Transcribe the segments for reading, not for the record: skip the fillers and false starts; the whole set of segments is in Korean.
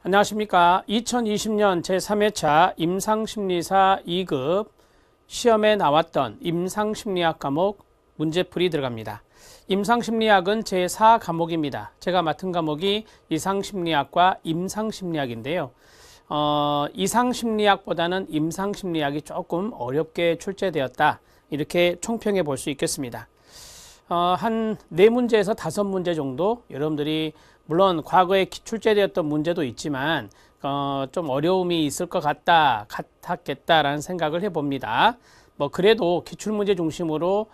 안녕하십니까. 2020년 제3회차 임상심리사 2급 시험에 나왔던 임상심리학 과목 문제풀이 들어갑니다. 임상심리학은 제4 과목입니다. 제가 맡은 과목이 이상심리학과 임상심리학인데요. 이상심리학보다는 임상심리학이 조금 어렵게 출제되었다. 이렇게 총평해 볼 수 있겠습니다. 한 4문제에서 5문제 정도 여러분들이 물론 과거에 출제되었던 문제도 있지만 좀 어려움이 있을 것 같았겠다라는 생각을 해봅니다. 뭐 그래도 기출문제 중심으로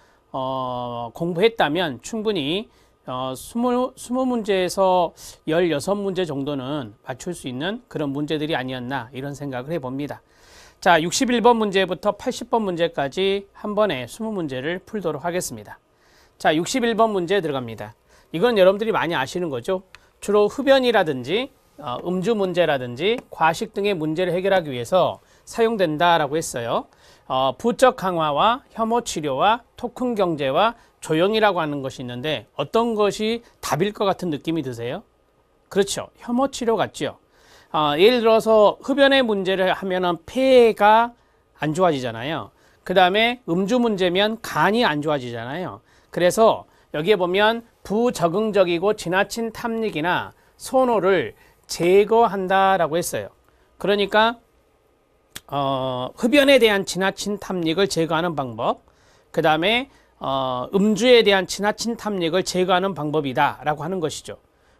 공부했다면 충분히 20문제에서 16문제 정도는 맞출 수 있는 그런 문제들이 아니었나 이런 생각을 해봅니다. 자, 61번 문제부터 80번 문제까지 한 번에 20문제를 풀도록 하겠습니다. 자, 61번 문제 들어갑니다. 이건 여러분들이 많이 아시는 거죠. 주로 흡연이라든지 음주 문제라든지 과식 등의 문제를 해결하기 위해서 사용된다라고 했어요. 부적 강화와 혐오 치료와 토큰 경제와 조형이라고 하는 것이 있는데 어떤 것이 답일 것 같은 느낌이 드세요? 그렇죠. 혐오 치료 같죠. 예를 들어서 흡연의 문제를 하면은 폐가 안 좋아지잖아요. 그 다음에 음주 문제면 간이 안 좋아지잖아요. 그래서 여기에 보면 부적응적이고 지나친 탐닉이나 선호를 제거한다라고 했어요. 그러니까 흡연에 대한 지나친 탐닉을 제거하는 방법, 그 다음에 음주에 대한 지나친 탐닉을 제거하는 방법이다라고 하는 것이죠.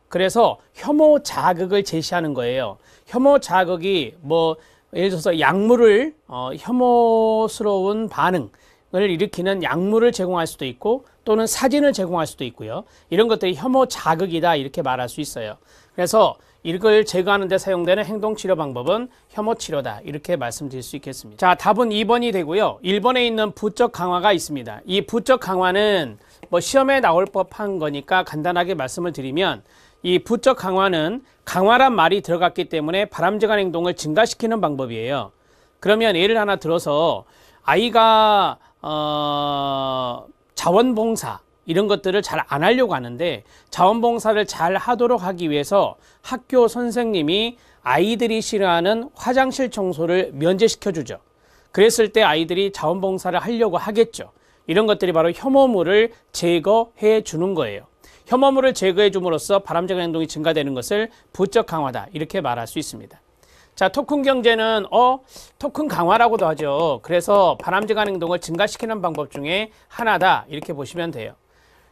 그래서 혐오 자극을 제시하는 거예요. 혐오 자극이 뭐 예를 들어서 약물을 혐오스러운 반응을 일으키는 약물을 제공할 수도 있고 또는 사진을 제공할 수도 있고요. 이런 것들이 혐오 자극이다 이렇게 말할 수 있어요. 그래서 이걸 제거하는 데 사용되는 행동치료 방법은 혐오치료다 이렇게 말씀드릴 수 있겠습니다. 자, 답은 2번이 되고요. 1번에 있는 부적 강화가 있습니다. 이 부적 강화는 뭐 시험에 나올 법한 거니까 간단하게 말씀을 드리면 이 부적 강화는 강화란 말이 들어갔기 때문에 바람직한 행동을 증가시키는 방법이에요. 그러면 예를 하나 들어서 아이가 자원봉사 이런 것들을 잘 안 하려고 하는데 자원봉사를 잘 하도록 하기 위해서 학교 선생님이 아이들이 싫어하는 화장실 청소를 면제시켜 주죠. 그랬을 때 아이들이 자원봉사를 하려고 하겠죠. 이런 것들이 바로 혐오물을 제거해 주는 거예요. 혐오물을 제거해 줌으로써 바람직한 행동이 증가되는 것을 부적 강화다 이렇게 말할 수 있습니다. 자, 토큰 경제는 토큰 강화라고도 하죠. 그래서 바람직한 행동을 증가시키는 방법 중에 하나다 이렇게 보시면 돼요.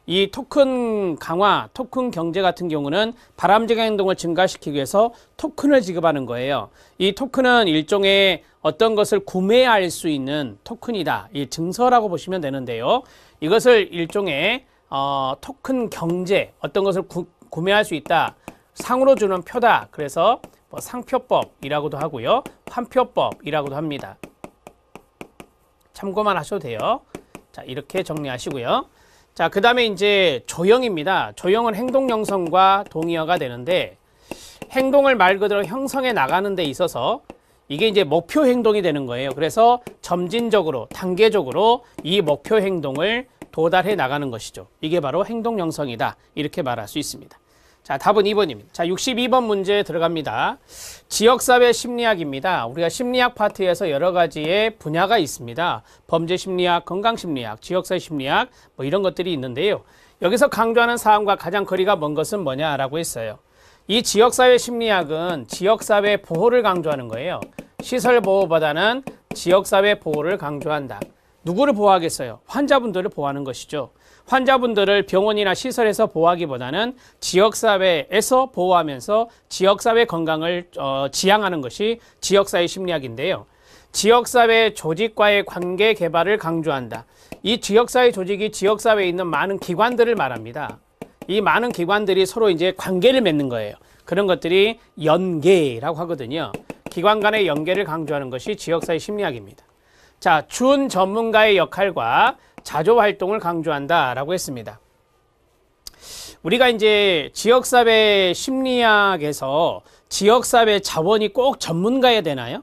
이 토큰 강화, 토큰 경제 같은 경우는 바람직한 행동을 증가시키기 위해서 토큰을 지급하는 거예요. 이 토큰은 일종의 어떤 것을 구매할 수 있는 토큰이다. 이 증서라고 보시면 되는데요. 이것을 일종의 토큰 경제, 어떤 것을 구매할 수 있다. 상으로 주는 표다. 그래서 상표법이라고도 하고요. 환표법이라고도 합니다. 참고만 하셔도 돼요. 자, 이렇게 정리하시고요. 자, 그 다음에 이제 조형입니다. 조형은 행동 형성과 동의어가 되는데 행동을 말 그대로 형성해 나가는 데 있어서 이게 이제 목표 행동이 되는 거예요. 그래서 점진적으로, 단계적으로 이 목표 행동을 도달해 나가는 것이죠. 이게 바로 행동 형성이다. 이렇게 말할 수 있습니다. 자, 답은 2번입니다. 자, 62번 문제 들어갑니다. 지역사회 심리학입니다. 우리가 심리학 파트에서 여러 가지의 분야가 있습니다. 범죄심리학, 건강심리학, 지역사회 심리학 뭐 이런 것들이 있는데요. 여기서 강조하는 사항과 가장 거리가 먼 것은 뭐냐라고 했어요. 이 지역사회 심리학은 지역사회 보호를 강조하는 거예요. 시설보호보다는 지역사회 보호를 강조한다. 누구를 보호하겠어요? 환자분들을 보호하는 것이죠. 환자분들을 병원이나 시설에서 보호하기보다는 지역사회에서 보호하면서 지역사회 건강을 지향하는 것이 지역사회 심리학인데요. 지역사회 조직과의 관계 개발을 강조한다. 이 지역사회 조직이 지역사회에 있는 많은 기관들을 말합니다. 이 많은 기관들이 서로 이제 관계를 맺는 거예요. 그런 것들이 연계라고 하거든요. 기관 간의 연계를 강조하는 것이 지역사회 심리학입니다. 자, 준 전문가의 역할과 자조 활동을 강조한다라고 했습니다. 우리가 이제 지역사회 심리학에서 지역사회 자원이 꼭 전문가여야 되나요?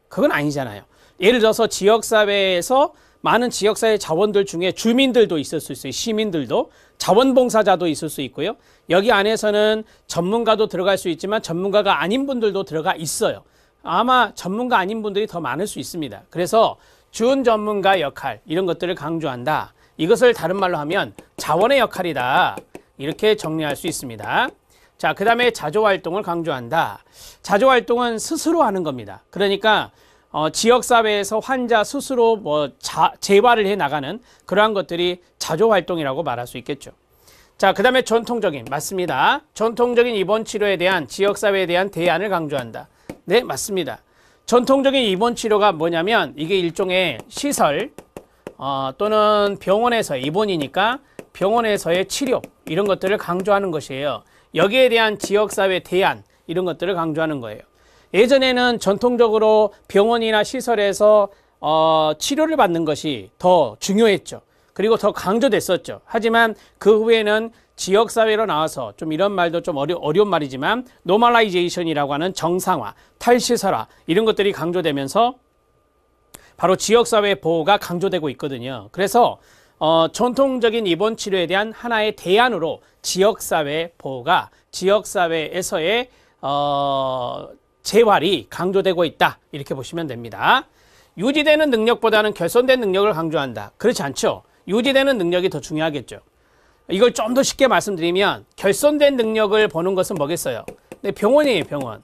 그건 아니잖아요. 예를 들어서 지역사회에서 많은 지역사회 자원들 중에 주민들도 있을 수 있어요. 시민들도. 자원봉사자도 있을 수 있고요. 여기 안에서는 전문가도 들어갈 수 있지만 전문가가 아닌 분들도 들어가 있어요. 아마 전문가 아닌 분들이 더 많을 수 있습니다. 그래서 준전문가 역할 이런 것들을 강조한다. 이것을 다른 말로 하면 자원의 역할이다. 이렇게 정리할 수 있습니다. 자, 그 다음에 자조활동을 강조한다. 자조활동은 스스로 하는 겁니다. 그러니까 지역사회에서 환자 스스로 재활을 해 나가는 그러한 것들이 자조활동이라고 말할 수 있겠죠. 자, 그 다음에 전통적인, 맞습니다. 전통적인 입원 치료에 대한 지역사회에 대한 대안을 강조한다. 네, 맞습니다. 전통적인 입원 치료가 뭐냐면 이게 일종의 시설 또는 병원에서의 입원이니까 병원에서의 치료 이런 것들을 강조하는 것이에요. 여기에 대한 지역사회 대안 이런 것들을 강조하는 거예요. 예전에는 전통적으로 병원이나 시설에서 치료를 받는 것이 더 중요했죠. 그리고 더 강조됐었죠. 하지만 그 후에는 지역사회로 나와서 좀 이런 말도 좀 어려운 말이지만 노멀라이제이션이라고 하는 정상화, 탈시설화 이런 것들이 강조되면서 바로 지역사회 보호가 강조되고 있거든요. 그래서 전통적인 입원 치료에 대한 하나의 대안으로 지역사회 보호가 지역사회에서의 재활이 강조되고 있다. 이렇게 보시면 됩니다. 유지되는 능력보다는 결손된 능력을 강조한다. 그렇지 않죠. 유지되는 능력이 더 중요하겠죠. 이걸 좀 더 쉽게 말씀드리면 결손된 능력을 보는 것은 뭐겠어요? 네, 병원이에요. 병원.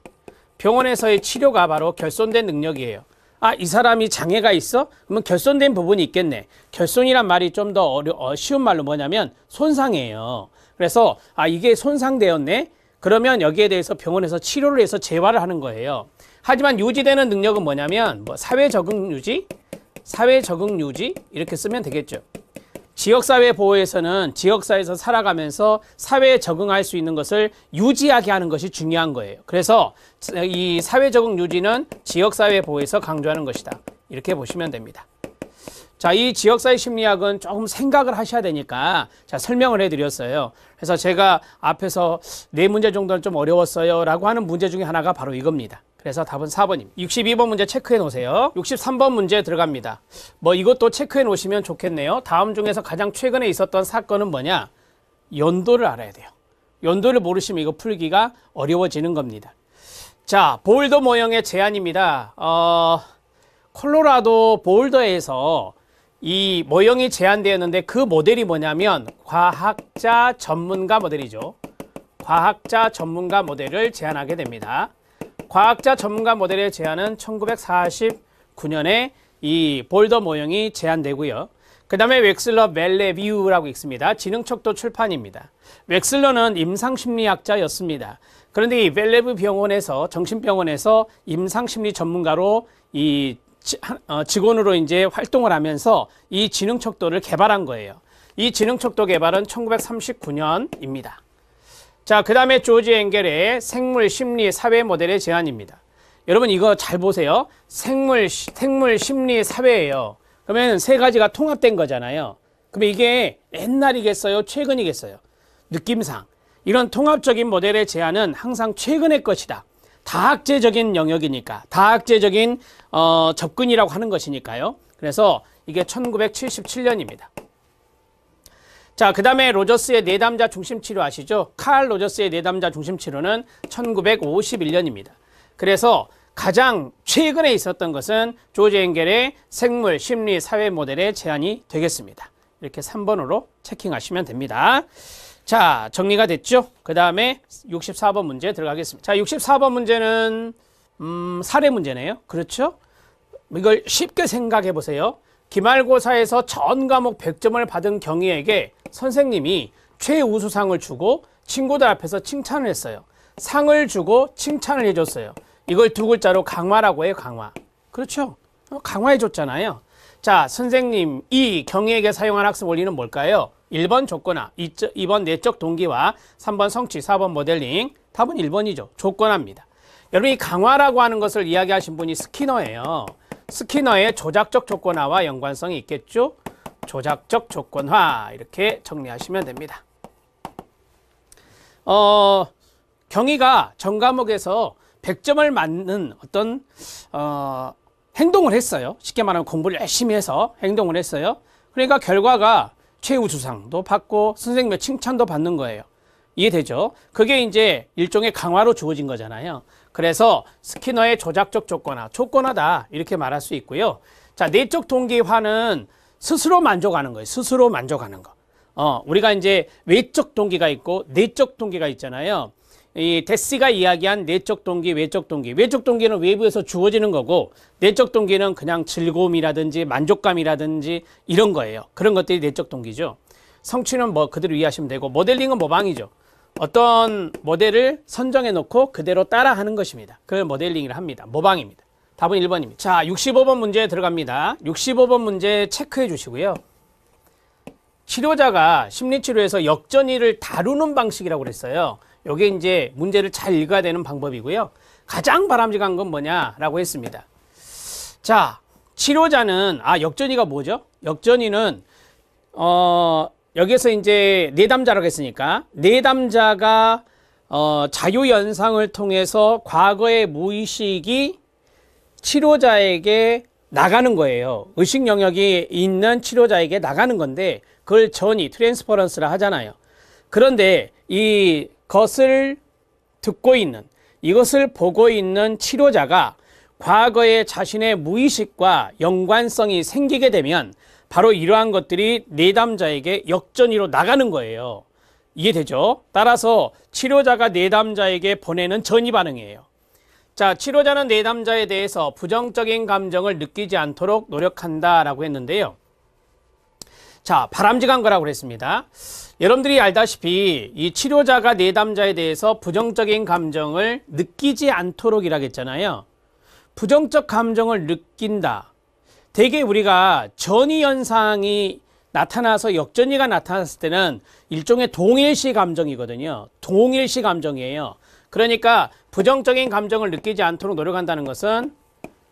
병원에서의 치료가 바로 결손된 능력이에요. 아, 이 사람이 장애가 있어? 그러면 결손된 부분이 있겠네. 결손이란 말이 좀 더 쉬운 말로 뭐냐면 손상이에요. 그래서 이게 손상되었네. 그러면 여기에 대해서 병원에서 치료를 해서 재활을 하는 거예요. 하지만 유지되는 능력은 뭐냐면 사회 적응 유지 이렇게 쓰면 되겠죠. 지역사회 보호에서는 지역사회에서 살아가면서 사회에 적응할 수 있는 것을 유지하게 하는 것이 중요한 거예요. 그래서 이 사회 적응 유지는 지역사회 보호에서 강조하는 것이다. 이렇게 보시면 됩니다. 자, 이 지역사회 심리학은 조금 생각을 하셔야 되니까 설명을 해드렸어요. 그래서 제가 앞에서 4문제 정도는 좀 어려웠어요 라고 하는 문제 중에 하나가 바로 이겁니다. 그래서 답은 4번입니다. 62번 문제 체크해 놓으세요. 63번 문제 들어갑니다. 이것도 체크해 놓으시면 좋겠네요. 다음 중에서 가장 최근에 있었던 사건은 뭐냐? 연도를 알아야 돼요. 연도를 모르시면 이거 풀기가 어려워지는 겁니다. 자, 보울더 모형의 제안입니다. 콜로라도 보울더에서 이 모형이 제안되었는데 그 모델이 뭐냐면 과학자 전문가 모델이죠. 과학자 전문가 모델을 제안하게 됩니다. 과학자 전문가 모델의 제안은 1949년에 이 볼더 모형이 제안되고요. 그 다음에 웩슬러 멜레비우라고 있습니다. 지능척도 출판입니다. 웩슬러는 임상심리학자였습니다. 그런데 이 멜레브 병원에서 정신병원에서 임상심리 전문가로 이 직원으로 이제 활동을 하면서 이 지능척도를 개발한 거예요. 이 지능척도 개발은 1939년입니다. 자, 그 다음에 조지 엥겔의 생물, 심리, 사회 모델의 제안입니다. 여러분 이거 잘 보세요. 생물, 심리, 사회예요. 그러면 세 가지가 통합된 거잖아요. 그럼 이게 옛날이겠어요? 최근이겠어요? 느낌상. 이런 통합적인 모델의 제안은 항상 최근의 것이다. 다학제적인 영역이니까. 다학제적인 접근이라고 하는 것이니까요. 그래서 이게 1977년입니다. 자, 그 다음에 로저스의 내담자 중심치료 아시죠? 칼 로저스의 내담자 중심치료는 1951년입니다. 그래서 가장 최근에 있었던 것은 조지 엥겔의 생물, 심리, 사회 모델의 제안이 되겠습니다. 이렇게 3번으로 체킹하시면 됩니다. 자, 정리가 됐죠? 그 다음에 64번 문제 들어가겠습니다. 자, 64번 문제는 사례 문제네요. 그렇죠? 이걸 쉽게 생각해 보세요. 기말고사에서 전 과목 100점을 받은 경희에게 선생님이 최우수상을 주고 친구들 앞에서 칭찬을 했어요. 상을 주고 칭찬을 해줬어요. 이걸 두 글자로 강화라고 해요. 강화. 그렇죠? 강화해 줬잖아요. 자, 선생님 이 경희에게 사용한 학습 원리는 뭘까요? 1번 조건화, 2번 내적 동기화, 3번 성취, 4번 모델링. 답은 1번이죠. 조건화입니다. 여러분 이 강화라고 하는 것을 이야기하신 분이 스키너예요. 스키너의 조작적 조건화와 연관성이 있겠죠. 조작적 조건화 이렇게 정리하시면 됩니다. 경희가 전 과목에서 100점을 맞는 어떤 행동을 했어요. 쉽게 말하면 공부를 열심히 해서 행동을 했어요. 그러니까 결과가 최우수상도 받고 선생님의 칭찬도 받는 거예요. 이해되죠? 그게 이제 일종의 강화로 주어진 거잖아요. 그래서 스키너의 조작적 조건화다 이렇게 말할 수 있고요. 자, 내적 동기화는 스스로 만족하는 거예요. 스스로 만족하는 거. 우리가 이제 외적 동기가 있고 내적 동기가 있잖아요. 이 데시가 이야기한 내적 동기, 외적 동기. 외적 동기는 외부에서 주어지는 거고, 내적 동기는 그냥 즐거움이라든지 만족감이라든지 이런 거예요. 그런 것들이 내적 동기죠. 성취는 뭐 그대로 이해하시면 되고, 모델링은 모방이죠. 어떤 모델을 선정해 놓고 그대로 따라 하는 것입니다. 그걸 모델링이라 합니다. 모방입니다. 답은 1번입니다. 자, 65번 문제 들어갑니다. 65번 문제 체크해 주시고요. 치료자가 심리치료에서 역전이를 다루는 방식이라고 그랬어요. 이게 이제 문제를 잘 읽어야 되는 방법이고요. 가장 바람직한 건 뭐냐라고 했습니다. 자, 치료자는 역전이가 뭐죠? 역전이는 여기서 이제 내담자라고 했으니까 내담자가 자유연상을 통해서 과거의 무의식이 치료자에게 나가는 거예요. 의식 영역이 있는 치료자에게 나가는 건데 그걸 전이 트랜스퍼런스라 하잖아요. 그런데 이것을 듣고 있는, 이것을 보고 있는 치료자가 과거의 자신의 무의식과 연관성이 생기게 되면 바로 이러한 것들이 내담자에게 역전이로 나가는 거예요. 이해되죠? 따라서 치료자가 내담자에게 보내는 전이 반응이에요. 자, 치료자는 내담자에 대해서 부정적인 감정을 느끼지 않도록 노력한다라고 했는데요. 자, 바람직한 거라고 그랬습니다. 여러분들이 알다시피 이 치료자가 내담자에 대해서 부정적인 감정을 느끼지 않도록 이라고 했잖아요. 부정적 감정을 느낀다. 대개 우리가 전이 현상이 나타나서 역전이가 나타났을 때는 일종의 동일시 감정이거든요. 동일시 감정이에요. 그러니까 부정적인 감정을 느끼지 않도록 노력한다는 것은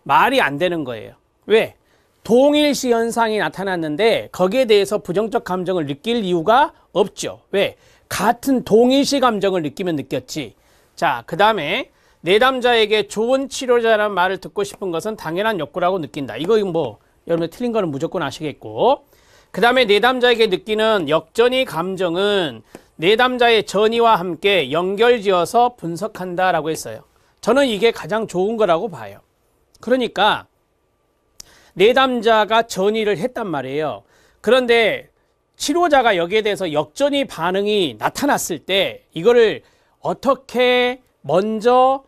말이 안 되는 거예요. 왜? 동일시 현상이 나타났는데 거기에 대해서 부정적 감정을 느낄 이유가 없죠. 왜? 같은 동일시 감정을 느끼면 느꼈지. 자, 그 다음에 내담자에게 좋은 치료자라는 말을 듣고 싶은 것은 당연한 욕구라고 느낀다. 이거 뭐 여러분 틀린 거는 무조건 아시겠고, 그 다음에 내담자에게 느끼는 역전이 감정은 내담자의 전이와 함께 연결지어서 분석한다라고 했어요. 저는 이게 가장 좋은 거라고 봐요. 그러니까 내담자가 전이를 했단 말이에요. 그런데 치료자가 여기에 대해서 역전이 반응이 나타났을 때 이거를 어떻게 먼저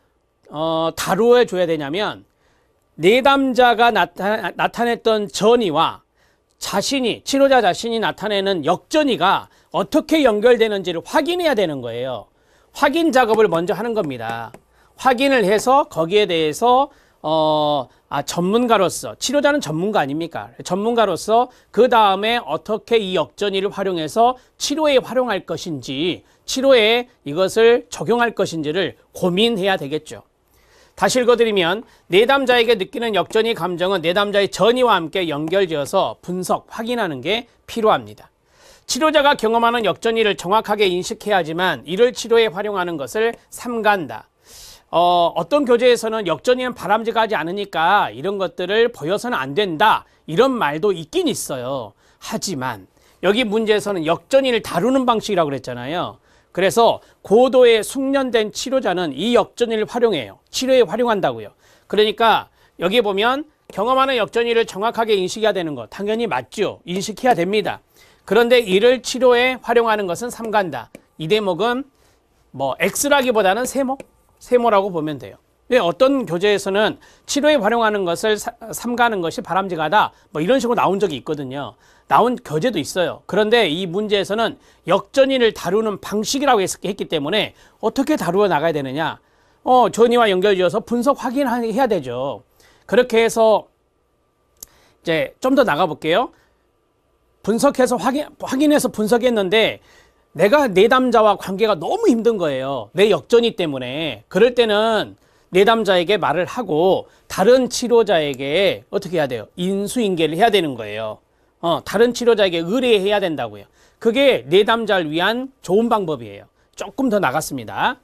다루어 줘야 되냐면, 내담자가 나타냈던 전이와 치료자 자신이 나타내는 역전이가 어떻게 연결되는지를 확인해야 되는 거예요. 확인 작업을 먼저 하는 겁니다. 확인을 해서 거기에 대해서 전문가로서, 치료자는 전문가 아닙니까? 전문가로서 그 다음에 어떻게 이 역전이를 활용해서 치료에 활용할 것인지, 치료에 이것을 적용할 것인지를 고민해야 되겠죠. 다시 읽어드리면, 내담자에게 느끼는 역전이 감정은 내담자의 전이와 함께 연결지어서 분석, 확인하는 게 필요합니다. 치료자가 경험하는 역전이를 정확하게 인식해야 하지만 이를 치료에 활용하는 것을 삼가한다. 어떤 교재에서는 역전이는 바람직하지 않으니까 이런 것들을 보여서는 안 된다, 이런 말도 있긴 있어요. 하지만 여기 문제에서는 역전이를 다루는 방식이라고 그랬잖아요. 그래서 고도의 숙련된 치료자는 이 역전이를 활용해요. 치료에 활용한다고요. 그러니까 여기 보면 경험하는 역전이를 정확하게 인식해야 되는 거 당연히 맞죠. 인식해야 됩니다. 그런데 이를 치료에 활용하는 것은 삼간다. 이 대목은 뭐 X라기보다는 세모라고 보면 돼요. 왜? 어떤 교재에서는 치료에 활용하는 것을 삼가는 것이 바람직하다, 뭐 이런 식으로 나온 적이 있거든요. 나온 교재도 있어요. 그런데 이 문제에서는 역전이를 다루는 방식이라고 했기 때문에 어떻게 다루어 나가야 되느냐, 전이와 연결지어서 분석 확인해야 되죠. 그렇게 해서 이제 좀 더 나가 볼게요. 분석해서 확인해서 분석했는데 내가 내담자와 관계가 너무 힘든 거예요. 내 역전이 때문에. 그럴 때는 내담자에게 말을 하고 다른 치료자에게 어떻게 해야 돼요? 인수인계를 해야 되는 거예요. 다른 치료자에게 의뢰해야 된다고요. 그게 내담자를 위한 좋은 방법이에요. 조금 더 나갔습니다.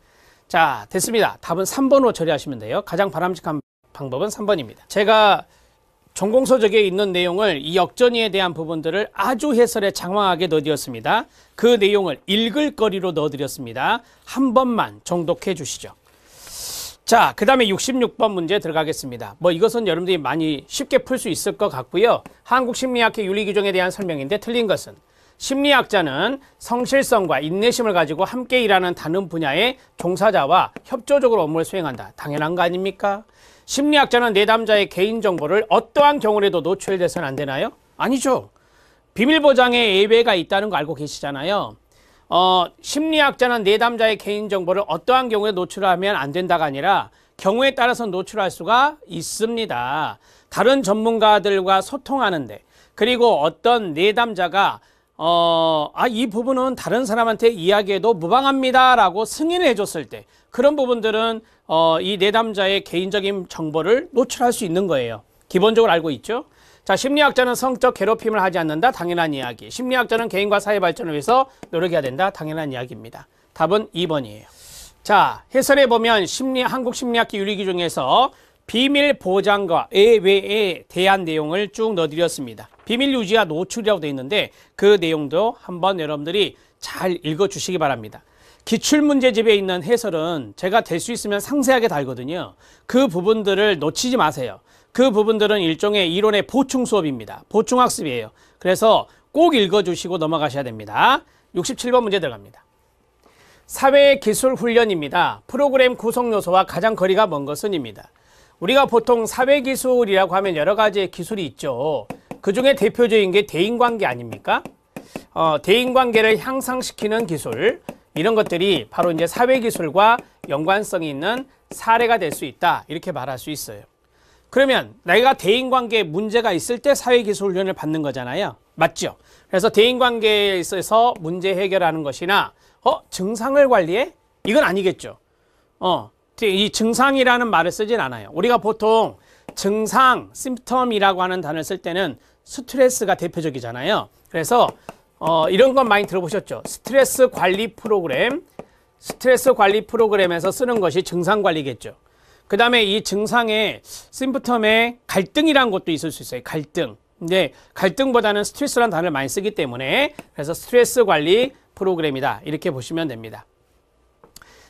자, 됐습니다. 답은 3번으로 처리하시면 돼요. 가장 바람직한 방법은 3번입니다. 제가 전공서적에 있는 내용을 이 역전위에 대한 부분들을 아주 해설에 장황하게 넣어드렸습니다. 그 내용을 읽을 거리로 넣어드렸습니다. 한 번만 정독해 주시죠. 자, 그 다음에 66번 문제 들어가겠습니다. 뭐 이것은 여러분들이 많이 쉽게 풀 수 있을 것 같고요. 한국심리학회 윤리규정에 대한 설명인데 틀린 것은 심리학자는 성실성과 인내심을 가지고 함께 일하는 다른 분야의 종사자와 협조적으로 업무를 수행한다. 당연한 거 아닙니까? 심리학자는 내담자의 개인정보를 어떠한 경우라도 노출돼서는 안 되나요? 아니죠. 비밀보장에 예외가 있다는 거 알고 계시잖아요. 심리학자는 내담자의 개인정보를 어떠한 경우에 노출하면 안 된다가 아니라 경우에 따라서 노출할 수가 있습니다. 다른 전문가들과 소통하는데 그리고 어떤 내담자가 이 부분은 다른 사람한테 이야기해도 무방합니다 라고 승인을 해줬을 때 그런 부분들은 이 내담자의 개인적인 정보를 노출할 수 있는 거예요. 기본적으로 알고 있죠. 자, 심리학자는 성적 괴롭힘을 하지 않는다. 당연한 이야기. 심리학자는 개인과 사회 발전을 위해서 노력해야 된다. 당연한 이야기입니다. 답은 2번이에요. 자, 해설해 보면 한국심리학회 윤리규정에서 비밀 보장과 예외에 대한 내용을 쭉 넣어드렸습니다. 비밀 유지와 노출이라고 되어 있는데 그 내용도 한번 여러분들이 잘 읽어주시기 바랍니다. 기출문제집에 있는 해설은 제가 될 수 있으면 상세하게 달거든요. 그 부분들을 놓치지 마세요. 그 부분들은 일종의 이론의 보충 수업입니다. 보충학습이에요. 그래서 꼭 읽어주시고 넘어가셔야 됩니다. 67번 문제 들어갑니다. 사회기술훈련입니다. 프로그램 구성요소와 가장 거리가 먼 것은입니다. 우리가 보통 사회기술이라고 하면 여러 가지의 기술이 있죠. 그 중에 대표적인 게 대인관계 아닙니까? 대인관계를 향상시키는 기술, 이런 것들이 바로 이제 사회기술과 연관성이 있는 사례가 될 수 있다. 이렇게 말할 수 있어요. 그러면 내가 대인관계에 문제가 있을 때 사회기술 훈련을 받는 거잖아요. 맞죠? 그래서 대인관계에 있어서 문제 해결하는 것이나 증상을 관리해? 이건 아니겠죠. 이 증상이라는 말을 쓰진 않아요. 우리가 보통 증상, 심텀이라고 하는 단어를 쓸 때는 스트레스가 대표적이잖아요. 그래서 이런 건 많이 들어보셨죠? 스트레스 관리 프로그램에서 쓰는 것이 증상 관리겠죠. 그 다음에 이 증상의 심프텀에 갈등이라는 것도 있을 수 있어요. 갈등. 근데 갈등보다는 스트레스라는 단어를 많이 쓰기 때문에 그래서 스트레스 관리 프로그램이다. 이렇게 보시면 됩니다.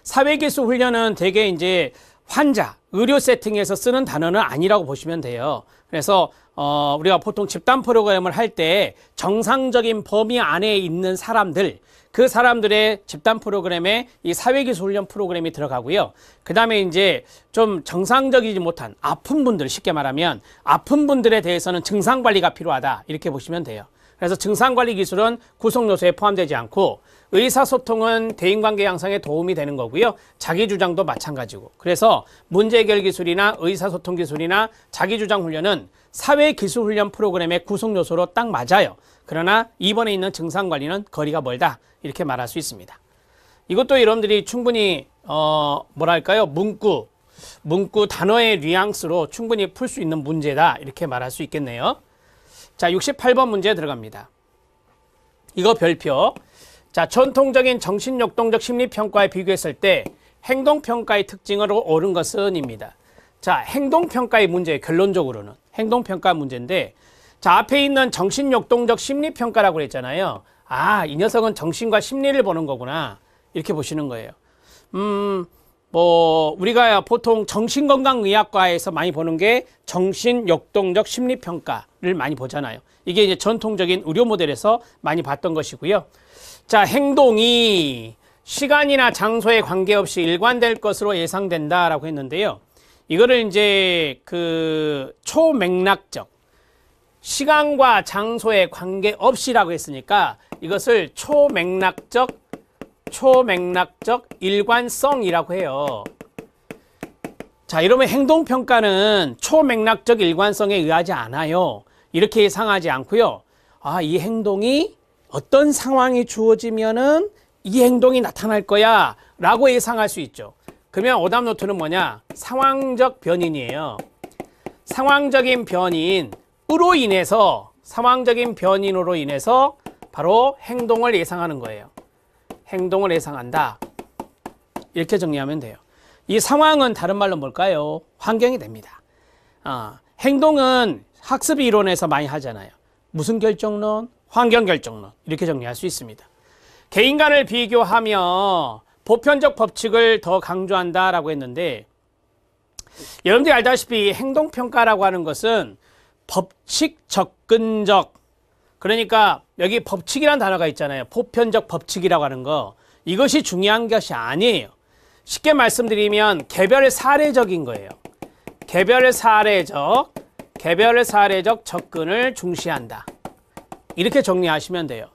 사회기술 훈련은 대개 이제 환자, 의료 세팅에서 쓰는 단어는 아니라고 보시면 돼요. 그래서 우리가 보통 집단 프로그램을 할 때 정상적인 범위 안에 있는 사람들, 그 사람들의 집단 프로그램에 이 사회기술 훈련 프로그램이 들어가고요. 그 다음에 이제 좀 정상적이지 못한 아픈 분들, 쉽게 말하면 아픈 분들에 대해서는 증상관리가 필요하다. 이렇게 보시면 돼요. 그래서 증상관리 기술은 구성요소에 포함되지 않고 의사소통은 대인관계 양상에 도움이 되는 거고요. 자기주장도 마찬가지고. 그래서 문제해결 기술이나 의사소통 기술이나 자기주장 훈련은 사회기술훈련 프로그램의 구성요소로 딱 맞아요. 그러나 이번에 있는 증상관리는 거리가 멀다. 이렇게 말할 수 있습니다. 이것도 여러분들이 충분히 뭐랄까요? 문구 단어의 뉘앙스로 충분히 풀 수 있는 문제다. 이렇게 말할 수 있겠네요. 자, 68번 문제 들어갑니다. 이거 별표. 자, 전통적인 정신역동적 심리평가에 비교했을 때 행동평가의 특징으로 옳은 것은입니다. 자, 행동평가의 문제, 결론적으로는 행동평가 문제인데, 자, 앞에 있는 정신역동적 심리평가라고 그랬잖아요. 이 녀석은 정신과 심리를 보는 거구나. 이렇게 보시는 거예요. 우리가 보통 정신건강의학과에서 많이 보는 게 정신역동적 심리평가를 많이 보잖아요. 이게 이제 전통적인 의료 모델에서 많이 봤던 것이고요. 자, 행동이 시간이나 장소에 관계없이 일관될 것으로 예상된다라고 했는데요. 이거를 이제 초맥락적, 시간과 장소에 관계없이라고 했으니까 이것을 초맥락적 일관성이라고 해요. 자, 이러면 행동평가는 초맥락적 일관성에 의하지 않아요. 이렇게 예상하지 않고요. 이 행동이 어떤 상황이 주어지면은 이 행동이 나타날 거야 라고 예상할 수 있죠. 그러면 오답 노트는 뭐냐? 상황적 변인이에요. 상황적인 변인으로 인해서 바로 행동을 예상하는 거예요. 행동을 예상한다. 이렇게 정리하면 돼요. 이 상황은 다른 말로 뭘까요? 환경이 됩니다. 행동은 학습 이론에서 많이 하잖아요. 무슨 결정론? 환경 결정론. 이렇게 정리할 수 있습니다. 개인간을 비교하며 보편적 법칙을 더 강조한다라고 했는데, 여러분들이 알다시피 행동평가라고 하는 것은 법칙 접근적, 그러니까 여기 법칙이라는 단어가 있잖아요. 보편적 법칙이라고 하는 거, 이것이 중요한 것이 아니에요. 쉽게 말씀드리면 개별 사례적인 거예요. 개별 사례적 접근을 중시한다. 이렇게 정리하시면 돼요.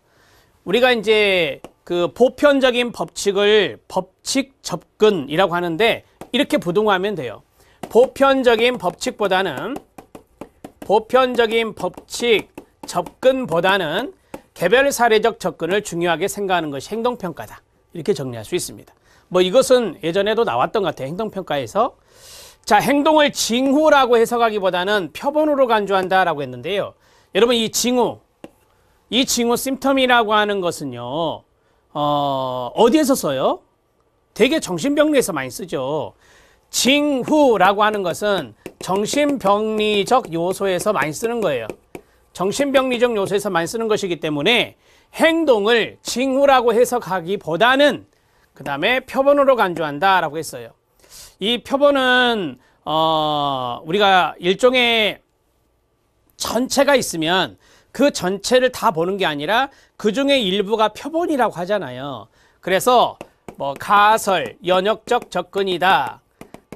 우리가 이제 그 보편적인 법칙을 법칙 접근이라고 하는데, 이렇게 부등호하면 돼요. 보편적인 법칙 접근보다는 개별 사례적 접근을 중요하게 생각하는 것이 행동평가다. 이렇게 정리할 수 있습니다. 뭐 이것은 예전에도 나왔던 것 같아요. 행동평가에서. 자, 행동을 징후라고 해석하기보다는 표본으로 간주한다라고 했는데요. 여러분, 이 징후 심텀이라고 하는 것은요, 어디에서 써요? 되게 정신병리에서 많이 쓰죠. 징후라고 하는 것은 정신병리적 요소에서 많이 쓰는 거예요. 정신병리적 요소에서 많이 쓰는 것이기 때문에 행동을 징후라고 해석하기보다는 그 다음에 표본으로 간주한다라고 했어요. 이 표본은 우리가 일종의 전체가 있으면 그 전체를 다 보는 게 아니라 그 중에 일부가 표본이라고 하잖아요. 그래서 뭐 가설, 연역적 접근이다.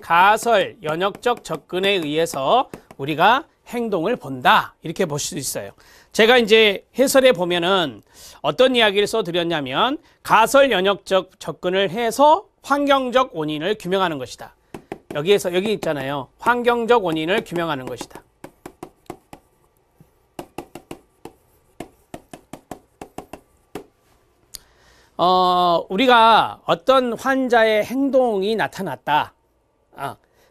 가설, 연역적 접근에 의해서 우리가 행동을 본다. 이렇게 보실 수 있어요. 제가 이제 해설에 보면은 어떤 이야기를 써드렸냐면, 가설, 연역적 접근을 해서 환경적 원인을 규명하는 것이다. 여기 있잖아요. 환경적 원인을 규명하는 것이다. 우리가 어떤 환자의 행동이 나타났다.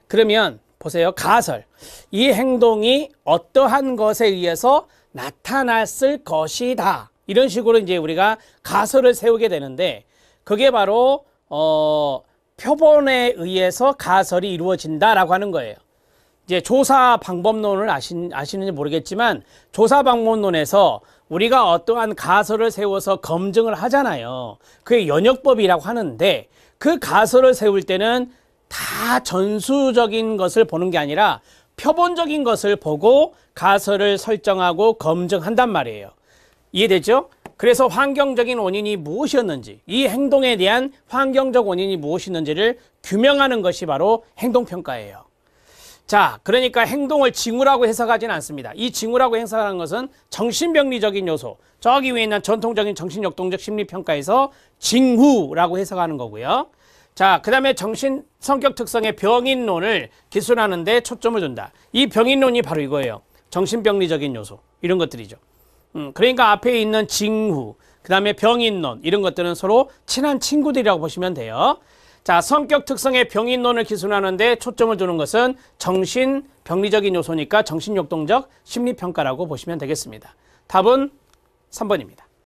그러면 보세요. 가설. 이 행동이 어떠한 것에 의해서 나타났을 것이다. 이런 식으로 이제 우리가 가설을 세우게 되는데, 그게 바로 표본에 의해서 가설이 이루어진다라고 하는 거예요. 이제 조사 방법론을 아시는지 모르겠지만, 조사 방법론에서 우리가 어떠한 가설을 세워서 검증을 하잖아요. 그게 연역법이라고 하는데, 그 가설을 세울 때는 다 전수적인 것을 보는 게 아니라 표본적인 것을 보고 가설을 설정하고 검증한단 말이에요. 이해되죠? 그래서 환경적인 원인이 무엇이었는지, 이 행동에 대한 환경적 원인이 무엇이었는지를 규명하는 것이 바로 행동평가예요. 자, 그러니까 행동을 징후라고 해석하지는 않습니다. 이 징후라고 해석하는 것은 정신병리적인 요소, 저기 위에 있는 전통적인 정신역동적 심리평가에서 징후라고 해석하는 거고요. 자, 그 다음에 정신 성격 특성의 병인론을 기술하는 데 초점을 둔다. 이 병인론이 바로 이거예요. 정신병리적인 요소, 이런 것들이죠. 그러니까 앞에 있는 징후, 그 다음에 병인론, 이런 것들은 서로 친한 친구들이라고 보시면 돼요. 자, 성격 특성의 병인론을 기술하는 데 초점을 두는 것은 정신병리적인 요소니까 정신역동적 심리평가라고 보시면 되겠습니다. 답은 3번입니다.